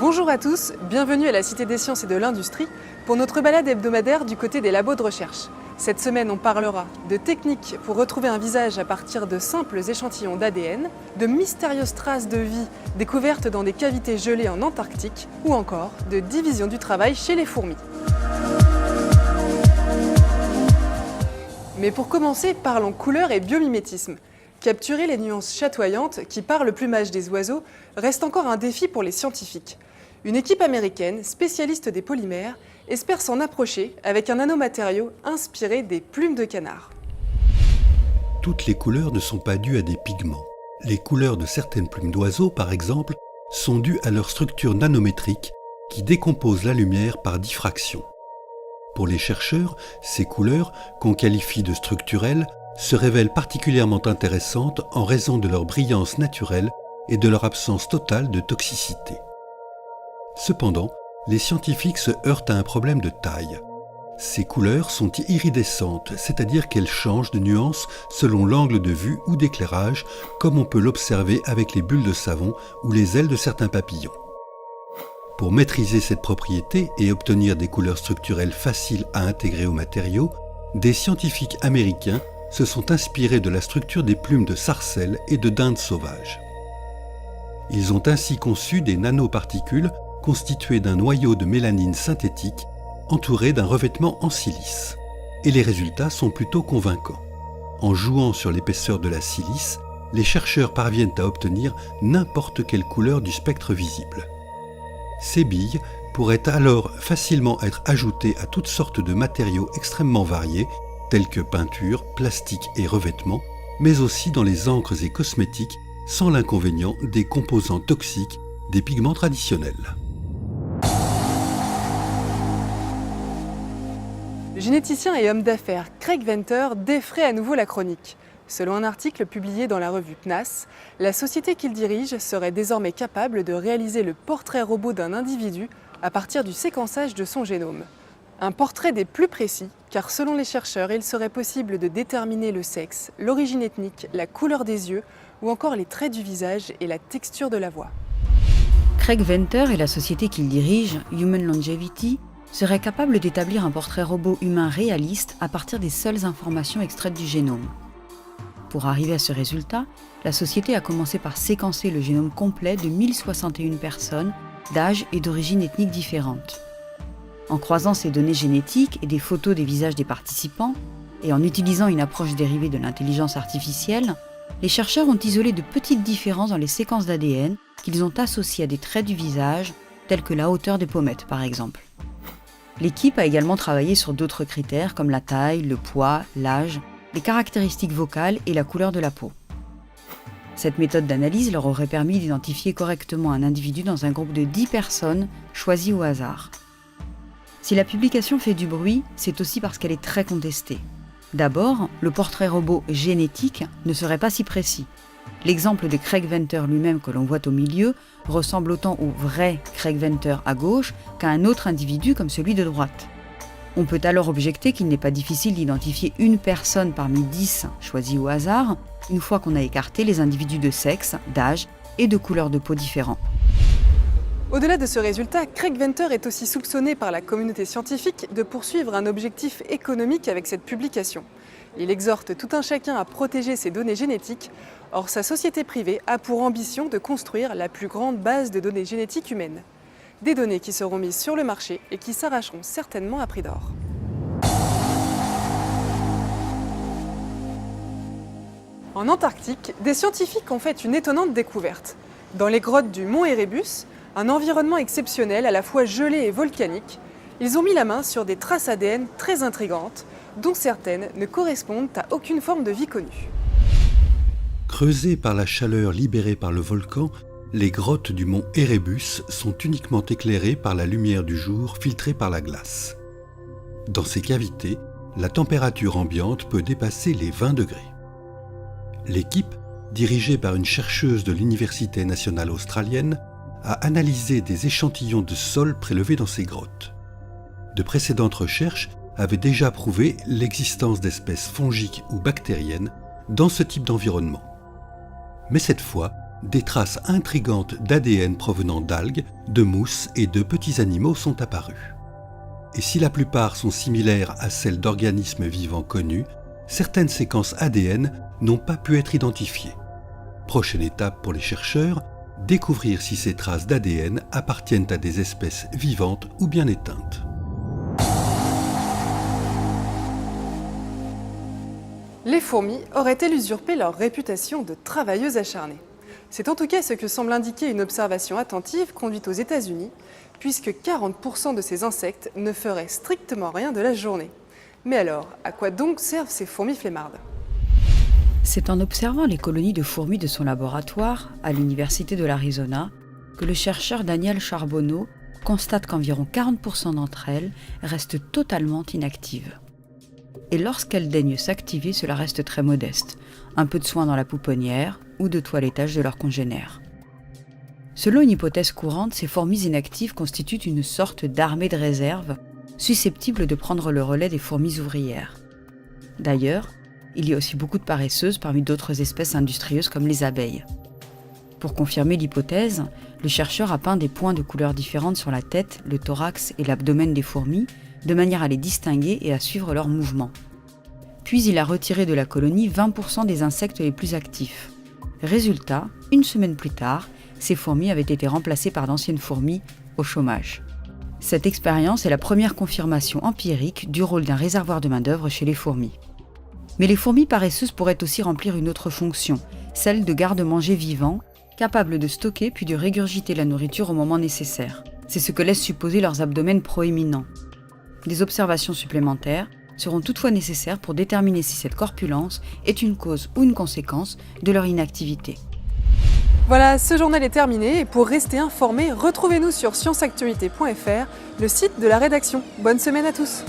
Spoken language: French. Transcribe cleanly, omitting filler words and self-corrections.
Bonjour à tous, bienvenue à la Cité des Sciences et de l'Industrie pour notre balade hebdomadaire du côté des labos de recherche. Cette semaine, on parlera de techniques pour retrouver un visage à partir de simples échantillons d'ADN, de mystérieuses traces de vie découvertes dans des cavités gelées en Antarctique ou encore de division du travail chez les fourmis. Mais pour commencer, parlons couleurs et biomimétisme. Capturer les nuances chatoyantes qui, par le plumage des oiseaux, reste encore un défi pour les scientifiques. Une équipe américaine, spécialiste des polymères, espère s'en approcher avec un nanomatériau inspiré des plumes de canard. Toutes les couleurs ne sont pas dues à des pigments. Les couleurs de certaines plumes d'oiseaux, par exemple, sont dues à leur structure nanométrique qui décompose la lumière par diffraction. Pour les chercheurs, ces couleurs, qu'on qualifie de structurelles, se révèlent particulièrement intéressantes en raison de leur brillance naturelle et de leur absence totale de toxicité. Cependant, les scientifiques se heurtent à un problème de taille. Ces couleurs sont iridescentes, c'est-à-dire qu'elles changent de nuance selon l'angle de vue ou d'éclairage, comme on peut l'observer avec les bulles de savon ou les ailes de certains papillons. Pour maîtriser cette propriété et obtenir des couleurs structurelles faciles à intégrer aux matériaux, des scientifiques américains se sont inspirés de la structure des plumes de sarcelles et de dindes sauvages. Ils ont ainsi conçu des nanoparticules constituées d'un noyau de mélanine synthétique entouré d'un revêtement en silice. Et les résultats sont plutôt convaincants. En jouant sur l'épaisseur de la silice, les chercheurs parviennent à obtenir n'importe quelle couleur du spectre visible. Ces billes pourraient alors facilement être ajoutées à toutes sortes de matériaux extrêmement variés, tels que peinture, plastique et revêtements, mais aussi dans les encres et cosmétiques, sans l'inconvénient des composants toxiques des pigments traditionnels. Le généticien et homme d'affaires Craig Venter défraie à nouveau la chronique. Selon un article publié dans la revue PNAS, la société qu'il dirige serait désormais capable de réaliser le portrait robot d'un individu à partir du séquençage de son génome. Un portrait des plus précis, car selon les chercheurs, il serait possible de déterminer le sexe, l'origine ethnique, la couleur des yeux ou encore les traits du visage et la texture de la voix. Craig Venter et la société qu'il dirige, Human Longevity, seraient capables d'établir un portrait robot humain réaliste à partir des seules informations extraites du génome. Pour arriver à ce résultat, la société a commencé par séquencer le génome complet de 1061 personnes d'âge et d'origine ethnique différentes. En croisant ces données génétiques et des photos des visages des participants, et en utilisant une approche dérivée de l'intelligence artificielle, les chercheurs ont isolé de petites différences dans les séquences d'ADN qu'ils ont associées à des traits du visage, tels que la hauteur des pommettes par exemple. L'équipe a également travaillé sur d'autres critères comme la taille, le poids, l'âge, les caractéristiques vocales et la couleur de la peau. Cette méthode d'analyse leur aurait permis d'identifier correctement un individu dans un groupe de 10 personnes choisies au hasard. Si la publication fait du bruit, c'est aussi parce qu'elle est très contestée. D'abord, le portrait robot génétique ne serait pas si précis. L'exemple de Craig Venter lui-même que l'on voit au milieu ressemble autant au vrai Craig Venter à gauche qu'à un autre individu comme celui de droite. On peut alors objecter qu'il n'est pas difficile d'identifier une personne parmi 10 choisies au hasard, une fois qu'on a écarté les individus de sexe, d'âge et de couleur de peau différents. Au-delà de ce résultat, Craig Venter est aussi soupçonné par la communauté scientifique de poursuivre un objectif économique avec cette publication. Il exhorte tout un chacun à protéger ses données génétiques. Or, sa société privée a pour ambition de construire la plus grande base de données génétiques humaines. Des données qui seront mises sur le marché et qui s'arracheront certainement à prix d'or. En Antarctique, des scientifiques ont fait une étonnante découverte. Dans les grottes du mont Erebus, un environnement exceptionnel à la fois gelé et volcanique, ils ont mis la main sur des traces ADN très intrigantes, dont certaines ne correspondent à aucune forme de vie connue. Creusées par la chaleur libérée par le volcan, les grottes du mont Erebus sont uniquement éclairées par la lumière du jour filtrée par la glace. Dans ces cavités, la température ambiante peut dépasser les 20 degrés. L'équipe, dirigée par une chercheuse de l'Université nationale australienne, a analysé des échantillons de sol prélevés dans ces grottes. De précédentes recherches avaient déjà prouvé l'existence d'espèces fongiques ou bactériennes dans ce type d'environnement. Mais cette fois, des traces intrigantes d'ADN provenant d'algues, de mousses et de petits animaux sont apparues. Et si la plupart sont similaires à celles d'organismes vivants connus, certaines séquences ADN n'ont pas pu être identifiées. Prochaine étape pour les chercheurs, découvrir si ces traces d'ADN appartiennent à des espèces vivantes ou bien éteintes. Les fourmis auraient-elles usurpé leur réputation de travailleuses acharnées? C'est en tout cas ce que semble indiquer une observation attentive conduite aux États-Unis, puisque 40% de ces insectes ne feraient strictement rien de la journée. Mais alors, à quoi donc servent ces fourmis flemmardes? C'est en observant les colonies de fourmis de son laboratoire, à l'Université de l'Arizona, que le chercheur Daniel Charbonneau constate qu'environ 40% d'entre elles restent totalement inactives. Et lorsqu'elles daignent s'activer, cela reste très modeste, un peu de soin dans la pouponnière ou de toilettage de leurs congénères. Selon une hypothèse courante, ces fourmis inactives constituent une sorte d'armée de réserve, susceptible de prendre le relais des fourmis ouvrières. D'ailleurs, il y a aussi beaucoup de paresseuses parmi d'autres espèces industrieuses comme les abeilles. Pour confirmer l'hypothèse, le chercheur a peint des points de couleurs différentes sur la tête, le thorax et l'abdomen des fourmis, de manière à les distinguer et à suivre leurs mouvements. Puis il a retiré de la colonie 20% des insectes les plus actifs. Résultat, une semaine plus tard, ces fourmis avaient été remplacées par d'anciennes fourmis au chômage. Cette expérience est la première confirmation empirique du rôle d'un réservoir de main-d'œuvre chez les fourmis. Mais les fourmis paresseuses pourraient aussi remplir une autre fonction, celle de garde-manger vivant, capable de stocker puis de régurgiter la nourriture au moment nécessaire. C'est ce que laissent supposer leurs abdomens proéminents. Des observations supplémentaires seront toutefois nécessaires pour déterminer si cette corpulence est une cause ou une conséquence de leur inactivité. Voilà, ce journal est terminé et pour rester informé, retrouvez-nous sur scienceactualité.fr, le site de la rédaction. Bonne semaine à tous!